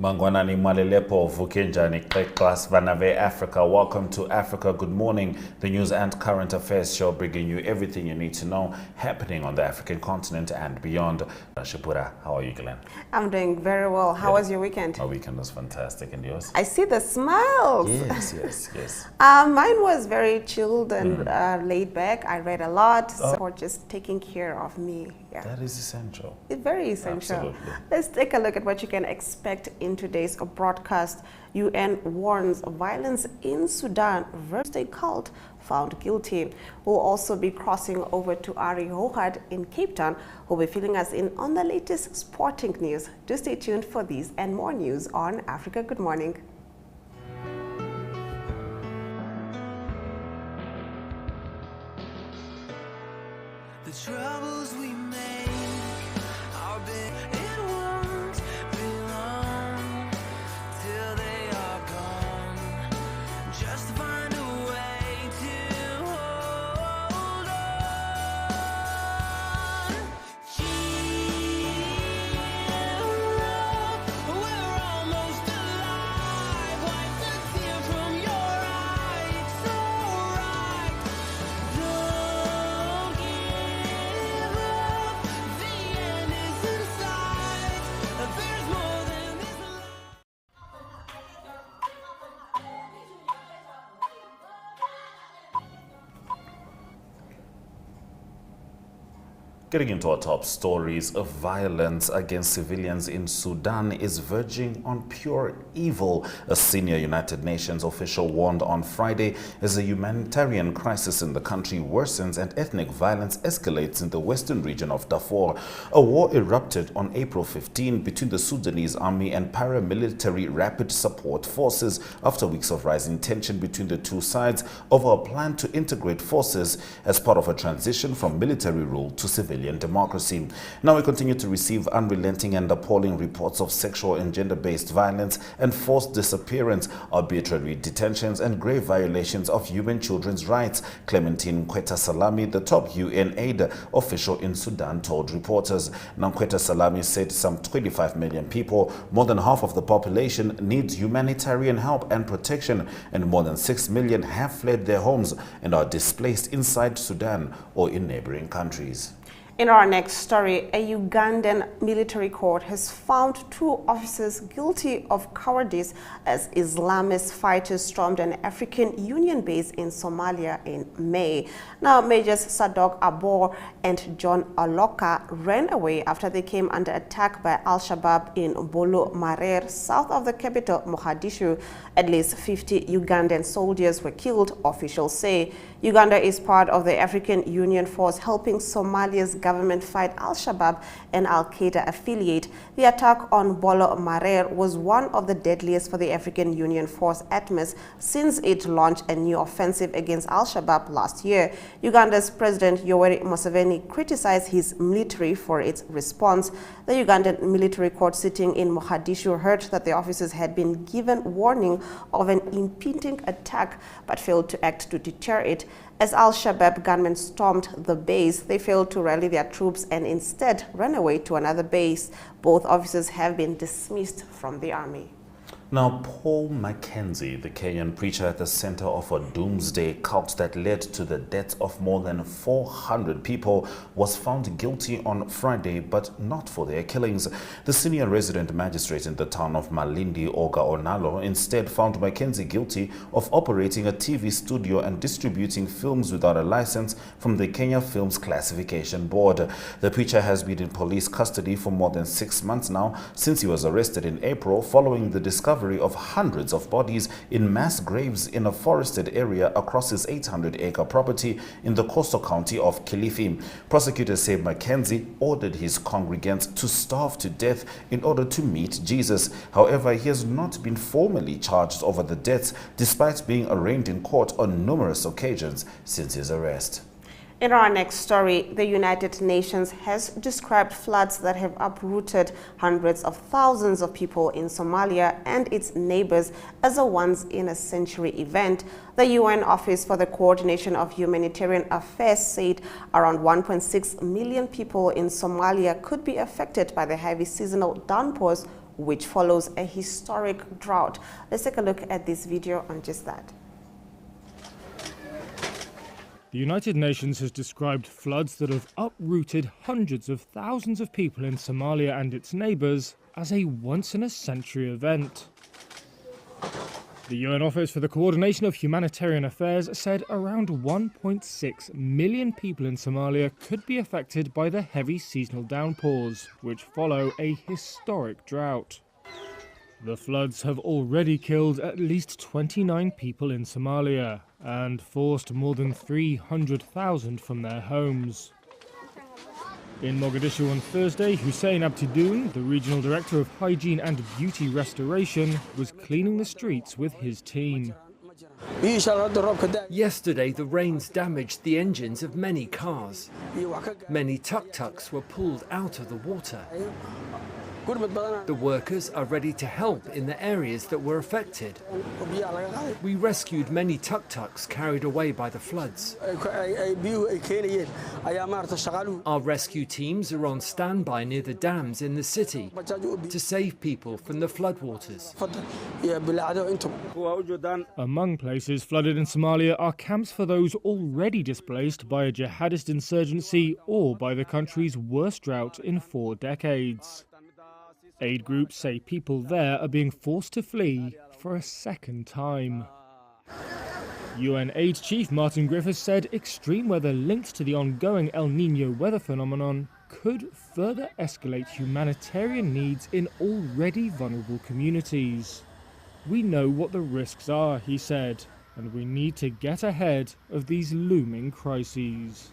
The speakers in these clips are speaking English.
Mangwanani Malelepo Vukenjani Klas Vanave Africa. Welcome to Africa Good Morning, the news and current affairs show bringing you everything you need to know happening on the African continent and beyond. Shipura, how are you, Glenn? I'm doing very well. How was your weekend? My weekend was fantastic. And yours? I see the smiles. Yes. Mine was very chilled and laid back. I read a lot for just taking care of me. Yeah. That is essential. It's very essential. Absolutely. Let's take a look at what you can expect in today's broadcast. UN warns violence in Sudan. Doomsday cult found guilty. We'll also be crossing over to Ari Hohad in Cape Town, who'll be filling us in on the latest sporting news. Do stay tuned for these and more news on Africa Good Morning. The troubles we make are big. It won't be long till they are gone. Just find a way to hold on. Cheer up, we're almost alive. Wipe the tear from your eye. It's alright. Don't give up. The end is in sight. There's more than this life. Getting into our top stories, of violence against civilians in Sudan is verging on pure evil. A senior United Nations official warned on Friday as the humanitarian crisis in the country worsens and ethnic violence escalates in the western region of Darfur. A war erupted on April 15 between the Sudanese army and paramilitary rapid support forces after weeks of rising tension between the two sides over a plan to integrate forces as part of a transition from military rule to civilian democracy. Now we continue to receive unrelenting and appalling reports of sexual and gender-based violence and forced disappearance, arbitrary detentions and grave violations of human children's rights. Clementine Kweta Salami, the top UN aid official in Sudan, told reporters. Now Kweta Salami said some 25 million people, more than half of the population, needs humanitarian help and protection, and more than 6 million have fled their homes and are displaced inside Sudan or in neighboring countries. In our next story, a Ugandan military court has found two officers guilty of cowardice as Islamist fighters stormed an African Union base in Somalia in May. Now, Majors Sadok Abor and John Aloka ran away after they came under attack by Al-Shabaab in Bolo Marer, south of the capital, Mogadishu. At least 50 Ugandan soldiers were killed, officials say. Uganda is part of the African Union force helping Somalia's government fight Al-Shabaab, an Al-Qaeda affiliate. The attack on Bolo Marer was one of the deadliest for the African Union force ATMIS since it launched a new offensive against Al-Shabaab last year. Uganda's President Yoweri Museveni criticized his military for its response. The Ugandan military court sitting in Mogadishu heard that the officers had been given warning of an impending attack but failed to act to deter it. As Al-Shabaab gunmen stormed the base, they failed to rally their troops and instead ran away to another base. Both officers have been dismissed from the army. Now, Paul Mackenzie, the Kenyan preacher at the center of a doomsday cult that led to the deaths of more than 400 people, was found guilty on Friday, but not for their killings. The senior resident magistrate in the town of Malindi, Oga Onalo, instead found Mackenzie guilty of operating a TV studio and distributing films without a license from the Kenya Films Classification Board. The preacher has been in police custody for more than 6 months now, since he was arrested in April following the discovery of hundreds of bodies in mass graves in a forested area across his 800-acre property in the coastal county of Kilifi. Prosecutors say Mackenzie ordered his congregants to starve to death in order to meet Jesus. However, he has not been formally charged over the deaths, despite being arraigned in court on numerous occasions since his arrest. In our next story, the United Nations has described floods that have uprooted hundreds of thousands of people in Somalia and its neighbors as a once-in-a-century event. The UN Office for the Coordination of Humanitarian Affairs said around 1.6 million people in Somalia could be affected by the heavy seasonal downpours which follows a historic drought. Let's take a look at this video on just that. The United Nations has described floods that have uprooted hundreds of thousands of people in Somalia and its neighbours as a once-in-a-century event. The UN Office for the Coordination of Humanitarian Affairs said around 1.6 million people in Somalia could be affected by the heavy seasonal downpours, which follow a historic drought. The floods have already killed at least 29 people in Somalia and forced more than 300,000 from their homes. In Mogadishu on Thursday, Hussein Abtidoon, the regional director of hygiene and beauty restoration, was cleaning the streets with his team. Yesterday, the rains damaged the engines of many cars. Many tuk-tuks were pulled out of the water. The workers are ready to help in the areas that were affected. We rescued many tuk-tuks carried away by the floods. Our rescue teams are on standby near the dams in the city to save people from the floodwaters. Among places flooded in Somalia are camps for those already displaced by a jihadist insurgency or by the country's worst drought in 4 decades. Aid groups say people there are being forced to flee for a second time. UN Aid Chief Martin Griffiths said extreme weather linked to the ongoing El Niño weather phenomenon could further escalate humanitarian needs in already vulnerable communities. We know what the risks are, he said, and we need to get ahead of these looming crises.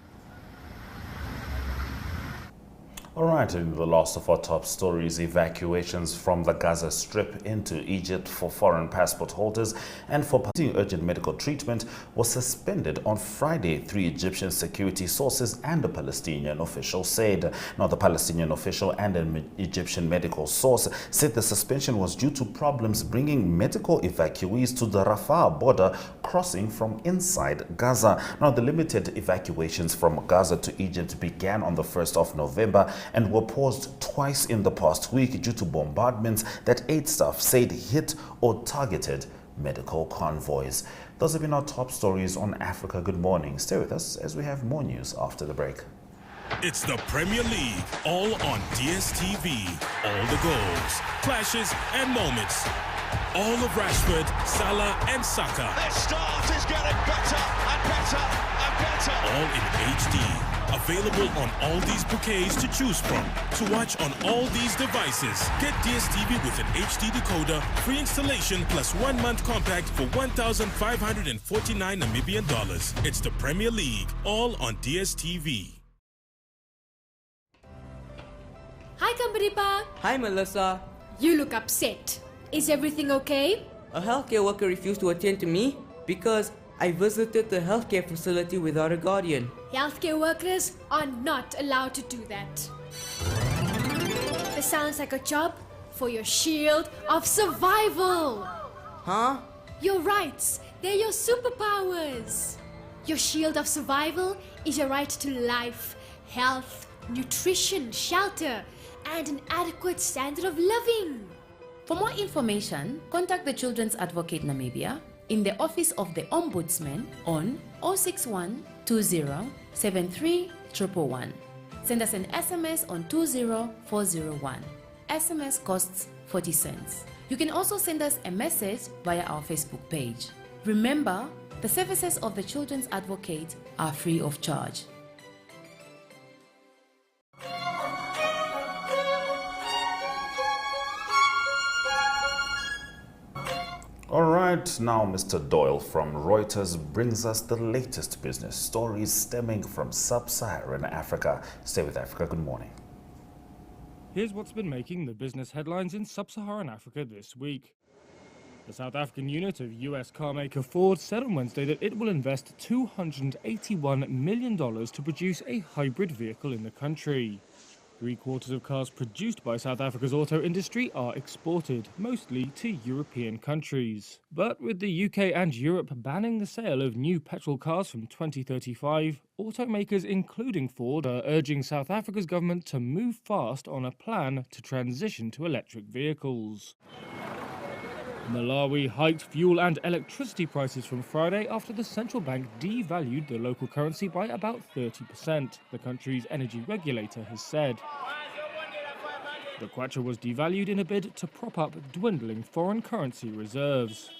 All right, in the last of our top stories, evacuations from the Gaza Strip into Egypt for foreign passport holders and for urgent medical treatment was suspended on Friday, 3 Egyptian security sources and a Palestinian official said. Now, the Palestinian official and an Egyptian medical source said the suspension was due to problems bringing medical evacuees to the Rafah border crossing from inside Gaza. Now, the limited evacuations from Gaza to Egypt began on the 1st of November and were paused twice in the past week due to bombardments that aid staff said hit or targeted medical convoys. Those have been our top stories on Africa Good Morning. Stay with us as we have more news after the break. It's the Premier League, all on DSTV. All the goals, clashes, and moments. All of Rashford, Salah, and Saka. Their start is getting better and better and better. All in HD. Available on all these bouquets to choose from. To watch on all these devices, get DSTV with an HD decoder, free installation plus 1 month compact for 1,549 Namibian dollars. It's the Premier League, all on DSTV. Hi, Kambaripa. Hi, Melissa. You look upset. Is everything okay? A healthcare worker refused to attend to me because I visited the healthcare facility without a guardian. Healthcare workers are not allowed to do that. This sounds like a job for your shield of survival. Huh? Your rights, they're your superpowers. Your shield of survival is your right to life, health, nutrition, shelter, and an adequate standard of living. For more information, contact the Children's Advocate Namibia in the Office of the Ombudsman on 061 20 73 111. Send us an SMS on 20401. SMS costs 40 cents. You can also send us a message via our Facebook page. Remember, the services of the Children's Advocate are free of charge. All right, now Mr. Doyle from Reuters brings us the latest business stories stemming from sub-Saharan Africa. Stay with Africa Good Morning. Here's what's been making the business headlines in sub-Saharan Africa this week. The South African unit of US carmaker Ford said on Wednesday that it will invest $281 million to produce a hybrid vehicle in the country. 3/4 of cars produced by South Africa's auto industry are exported, mostly to European countries. But with the UK and Europe banning the sale of new petrol cars from 2035, automakers including Ford are urging South Africa's government to move fast on a plan to transition to electric vehicles. Malawi hiked fuel and electricity prices from Friday after the central bank devalued the local currency by about 30%, the country's energy regulator has said. The kwacha was devalued in a bid to prop up dwindling foreign currency reserves.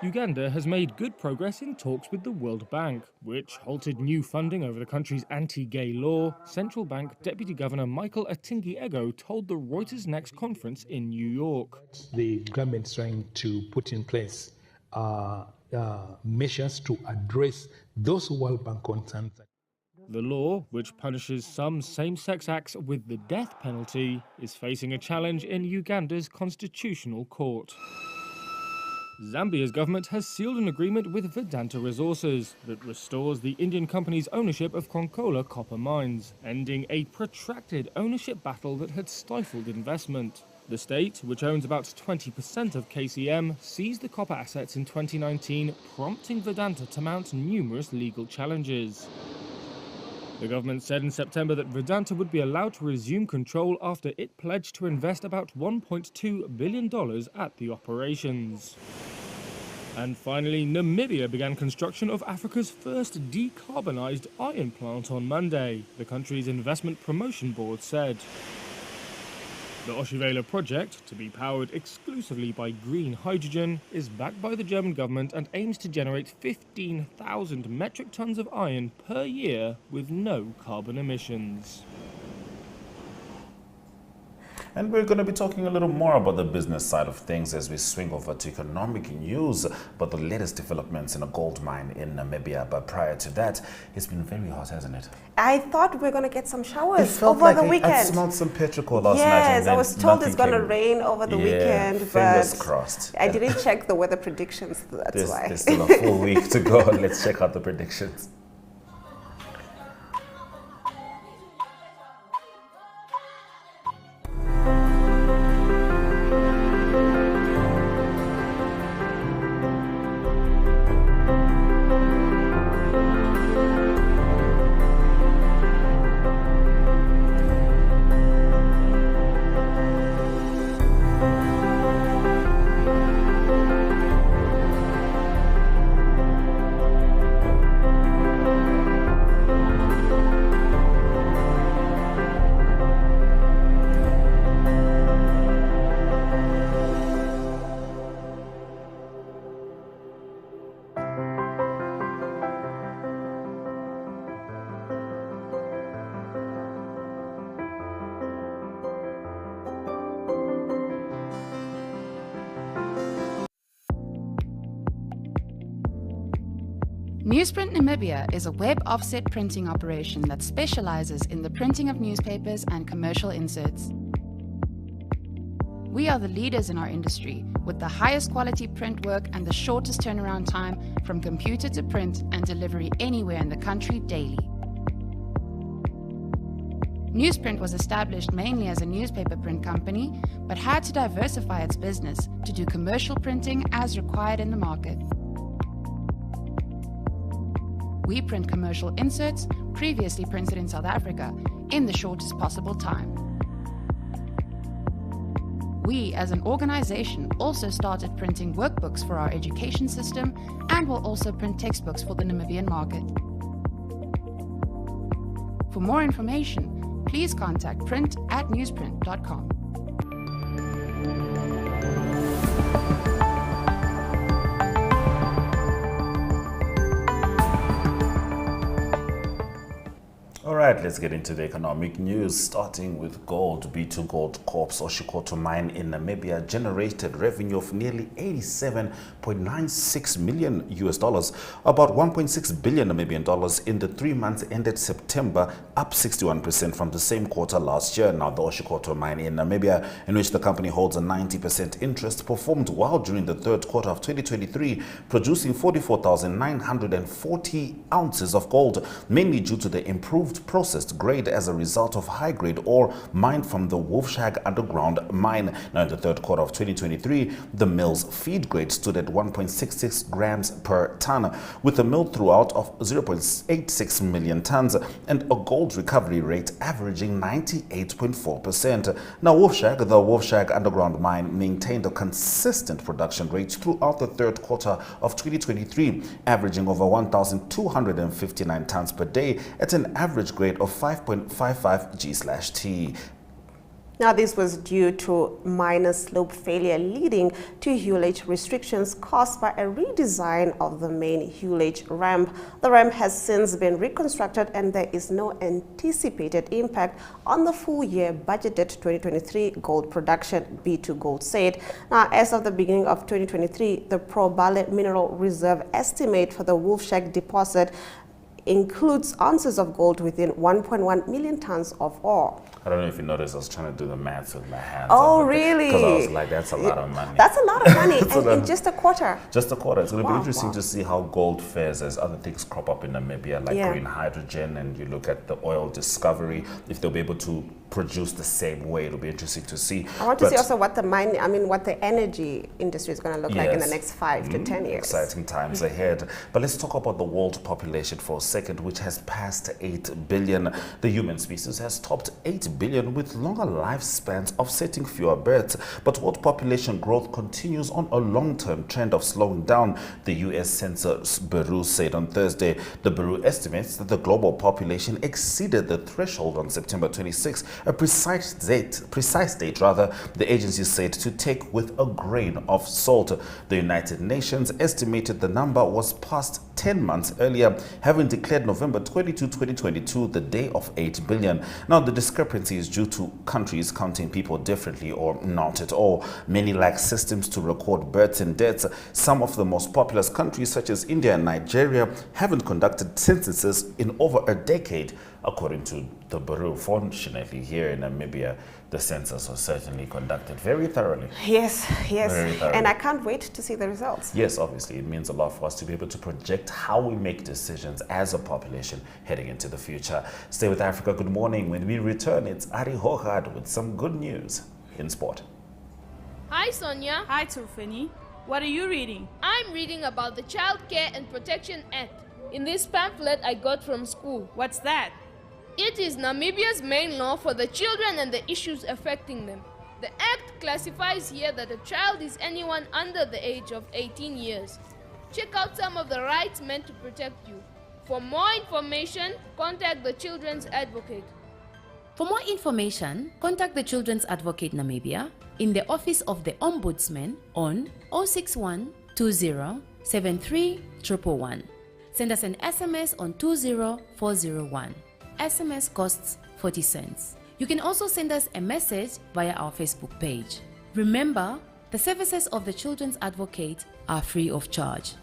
Uganda has made good progress in talks with the World Bank, which halted new funding over the country's anti-gay law. Central Bank Deputy Governor Michael Atingi-Ego told the Reuters Next conference in New York. The government is trying to put in place measures to address those World Bank concerns. The law, which punishes some same-sex acts with the death penalty, is facing a challenge in Uganda's constitutional court. Zambia's government has sealed an agreement with Vedanta Resources that restores the Indian company's ownership of Konkola copper mines, ending a protracted ownership battle that had stifled investment. The state, which owns about 20% of KCM, seized the copper assets in 2019, prompting Vedanta to mount numerous legal challenges. The government said in September that Vedanta would be allowed to resume control after it pledged to invest about $1.2 billion at the operations. And finally, Namibia began construction of Africa's first decarbonised iron plant on Monday, the country's investment promotion board said. The Oshivela project, to be powered exclusively by green hydrogen, is backed by the German government and aims to generate 15,000 metric tons of iron per year with no carbon emissions. And we're going to be talking a little more about the business side of things as we swing over to economic news about the latest developments in a gold mine in Namibia. But prior to that, it's been very hot, hasn't it? I thought we were going to get some It showers felt over like the weekend. I smelled some petrichor last night. Yes, I was told it's going to rain over the weekend, fingers but crossed. I didn't check the weather predictions, that's why. There's still a full week to go. Let's check out the predictions. Newsprint Namibia is a web offset printing operation that specializes in the printing of newspapers and commercial inserts. We are the leaders in our industry with the highest quality print work and the shortest turnaround time from computer to print and delivery anywhere in the country daily. Newsprint was established mainly as a newspaper print company, but had to diversify its business to do commercial printing as required in the market. We print commercial inserts previously printed in South Africa in the shortest possible time. We, as an organization, also started printing workbooks for our education system and will also print textbooks for the Namibian market. For more information, please contact print@newsprint.com. All right, let's get into the economic news, starting with gold. B2 Gold Corp's Oshikoto mine in Namibia generated revenue of nearly $87.96 million, about 1.6 billion Namibian dollars in the 3 months ended September, up 61% from the same quarter last year. Now, the Oshikoto mine in Namibia, in which the company holds a 90% interest, performed well during the third quarter of 2023, producing 44,940 ounces of gold, mainly due to the improved processed grade as a result of high-grade ore mined from the Wolfshag underground mine. Now, in the third quarter of 2023, the mill's feed grade stood at 1.66 grams per ton, with a mill throughput of 0.86 million tons and a gold recovery rate averaging 98.4%. Now, the Wolfshag underground mine maintained a consistent production rate throughout the third quarter of 2023, averaging over 1,259 tons per day at an average grade of 5.55 G/T. Now, this was due to minor slope failure leading to haulage restrictions caused by a redesign of the main haulage ramp. The ramp has since been reconstructed and there is no anticipated impact on the full year budgeted 2023 gold production, B2Gold said. Now, as of the beginning of 2023, the Probable Mineral Reserve estimate for the Wolfshag deposit includes ounces of gold within 1.1 million tons of ore. I don't know if you noticed, I was trying to do the maths with my hands. Oh, really? Because I was like, that's a lot of money. That's a lot of money and in just a quarter. Just a quarter. It's going to be interesting Wow. to see how gold fares as other things crop up in Namibia, like green hydrogen, and you look at the oil discovery, if they'll be able to produce the same way. It'll be interesting to see. I want to see also what the what the energy industry is going to look like in the next 5 to 10 years. Exciting times ahead. But let's talk about the world population for a second, which has passed 8 billion. The human species has topped 8 billion with longer lifespans offsetting fewer births. But world population growth continues on a long-term trend of slowing down, the U.S. Census Bureau said on Thursday. The Bureau estimates that the global population exceeded the threshold on September 26, a precise date the agency said to take with a grain of salt. The United Nations estimated the number was past 10 months earlier, having declared November 22, 2022 the day of 8 billion. Now, the discrepancy is due to countries counting people differently or not at all. Many lack systems to record births and deaths. Some of the most populous countries, such as India and Nigeria, haven't conducted censuses in over a decade, according to the Bureau. Fortunately, here in Namibia, the census was certainly conducted very thoroughly. Yes, Very thoroughly. and I can't wait to see the results. Yes, obviously, it means a lot for us to be able to project how we make decisions as a population heading into the future. Stay with Africa Good Morning. When we return, it's Ari Hochad with some good news in sport. Hi, Sonia. Hi, Tufeni. What are you reading? I'm reading about the Child Care and Protection Act in this pamphlet I got from school. What's that? It is Namibia's main law for the children and the issues affecting them. The act classifies here that a child is anyone under the age of 18 years. Check out some of the rights meant to protect you. For more information, contact the Children's Advocate. For more information, contact the Children's Advocate Namibia in the Office of the Ombudsman on 061 20 73 111. Send us an SMS on 20401. SMS costs 40 cents. You can also send us a message via our Facebook page. Remember, the services of the Children's Advocate are free of charge.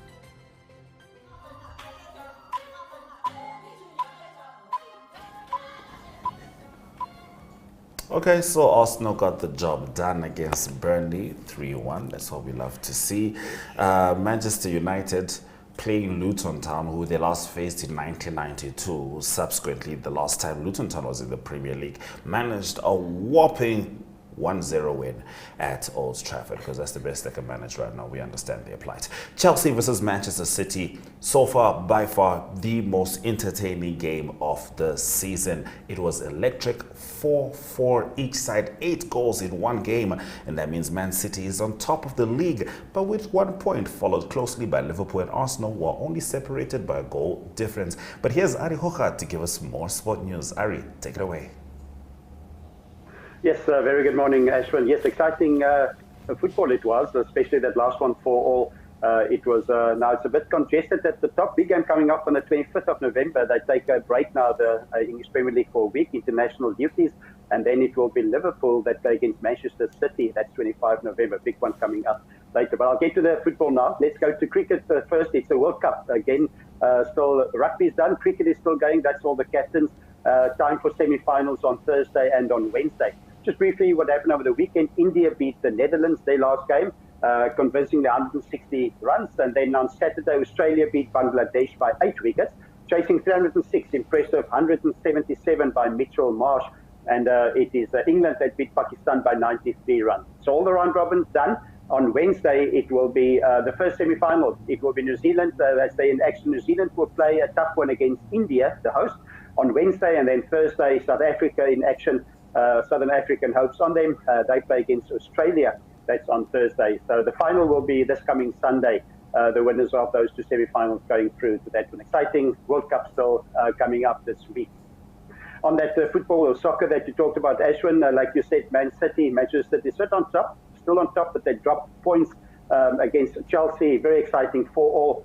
Okay, so Arsenal got the job done against Burnley 3-1. That's what we love to see. Manchester United playing Luton Town, who they last faced in 1992. Subsequently, the last time Luton Town was in the Premier League, managed a whopping 1-0 win at Old Trafford, because that's the best they can manage right now. We understand their plight. Chelsea versus Manchester City, so far, by far, the most entertaining game of the season. It was electric, 4-4 each side, 8 goals in one game, and that means Man City is on top of the league, but with 1 point, followed closely by Liverpool and Arsenal, who are only separated by a goal difference. But here's Ari Hochad to give us more sport news. Ari, take it away. Yes, very good morning, Ashwin. Yes, exciting football it was, especially that last one for all. It was now it's a bit congested at the top. Big game coming up on the 25th of November. They take a break now, the English Premier League, for a week, international duties, and then it will be Liverpool that play against Manchester City. That's 25 November. Big one coming up later. But I'll get to the football now. Let's go to cricket first. It's a World Cup again. Still, rugby is done. Cricket is still going. That's all the captains. Time for semi-finals on Thursday and on Wednesday. Just briefly, what happened over the weekend: India beat the Netherlands, their last game, convincingly 160 runs. And then on Saturday, Australia beat Bangladesh by 8 wickets. chasing 306, impressive 177 by Mitchell Marsh. And it is England that beat Pakistan by 93 runs. So all the round robins done. On Wednesday, it will be the first semi-final. It will be New Zealand. They stay in action. New Zealand will play a tough one against India, the host, on Wednesday. And then Thursday, South Africa in action. Southern African hopes on them. They play against Australia. That's on Thursday. So the final will be this coming Sunday. The winners of those two semi-finals going through to that one. Exciting World Cup still coming up this week. On that football or soccer that you talked about, Ashwin, like you said, Man City, Manchester City still on top, but they dropped points against Chelsea. Very exciting 4-4,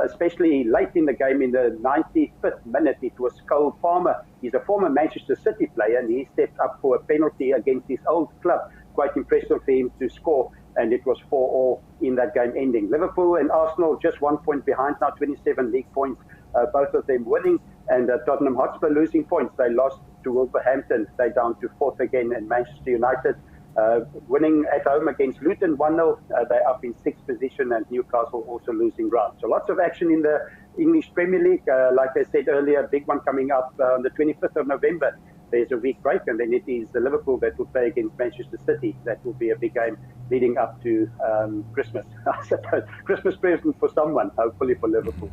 especially late in the game in the 95th minute. It was Cole Palmer. He's a former Manchester City player, and he stepped up for a penalty against his old club. Quite impressive for him to score, and it was 4-4 in that game ending. Liverpool and Arsenal just 1 point behind now, 27 league points, both of them winning. And Tottenham Hotspur losing points. They lost to Wolverhampton. They're down to 4th again. And Manchester United winning at home against Luton 1-0. They're up in 6th position. And Newcastle also losing ground. So lots of action in the English Premier League. Like I said earlier, a big one coming up on the 25th of November. There's a week break. And then it is the Liverpool that will play against Manchester City. That will be a big game leading up to Christmas. I suppose Christmas present for someone, hopefully for Liverpool.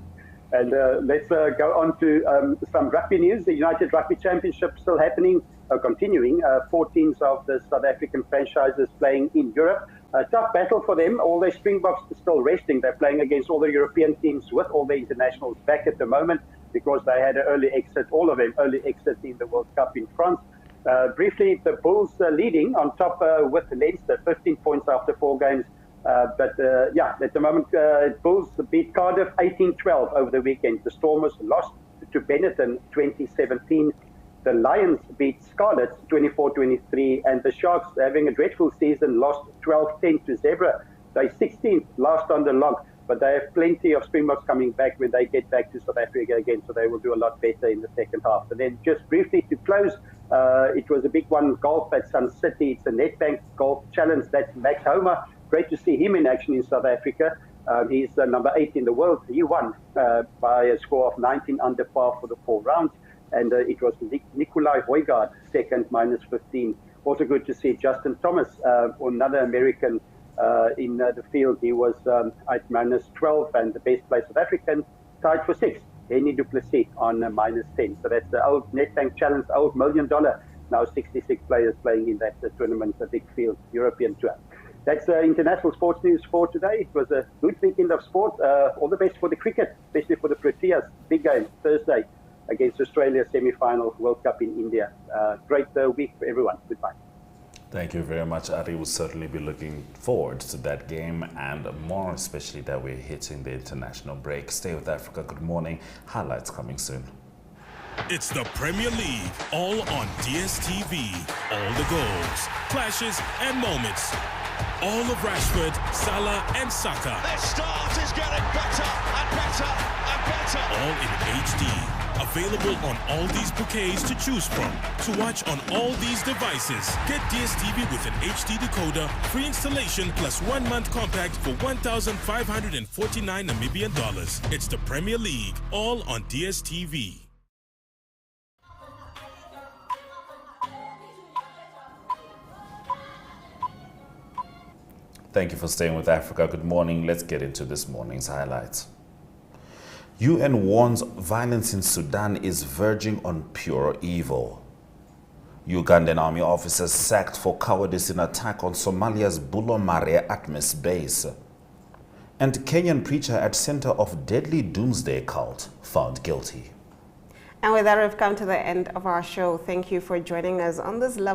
And let's go on to some rugby news. The United Rugby Championship still happening, continuing. 4 teams of the South African franchises playing in Europe. A tough battle for them. All their Springboks are still resting. They're playing against all the European teams with all the internationals back at the moment because they had an early exit, all of them early exit in the World Cup in France. Briefly, the Bulls leading on top with Leinster, 15 points after 4 games. But at the moment, Bulls beat Cardiff 18-12 over the weekend. The Stormers lost to Benetton 2017. The Lions beat Scarlets 24-23. And the Sharks, having a dreadful season, lost 12-10 to Zebra. They're 16th, last on the log. But they have plenty of Springboks coming back when they get back to South Africa again. So they will do a lot better in the second half. And then just briefly to close, it was a big one, golf at Sun City. It's a Nedbank Golf Challenge. That's Max Homer. Great to see him in action in South Africa. He's number 8 in the world. He won by a score of 19 under par for the 4 rounds. And it was Nikolai Højgaard, second, minus 15. Also good to see Justin Thomas, another American in the field. He was at minus 12 and the best place South African, tied for 6th. Henny du Plessis on minus 10. So that's the old Nedbank Challenge, old $1 million. Now 66 players playing in that tournament, a big field, European tour. That's international sports news for today. It was a good weekend of sport. All the best for the cricket, especially for the Proteas. Big game Thursday against Australia, semi-final World Cup in India. Great week for everyone. Goodbye. Thank you very much, Ari. We'll certainly be looking forward to that game and more, especially that we're hitting the international break. Stay with Africa. Good morning. Highlights coming soon. It's the Premier League, all on DSTV. All the goals, clashes, and moments. All of Rashford, Salah, and Saka. Their start is getting better and better and better. All in HD. Available on all these bouquets to choose from. To watch on all these devices, get DSTV with an HD decoder, free installation plus 1 month compact for 1,549 Namibian dollars. It's the Premier League, all on DSTV. Thank you for staying with Africa. Good morning. Let's get into this morning's highlights. UN warns violence in Sudan is verging on pure evil. Ugandan army officers sacked for cowardice in attack on Somalia's Bulomare Atmis base. And Kenyan preacher at center of deadly doomsday cult found guilty. And with that, we've come to the end of our show. Thank you for joining us on this lovely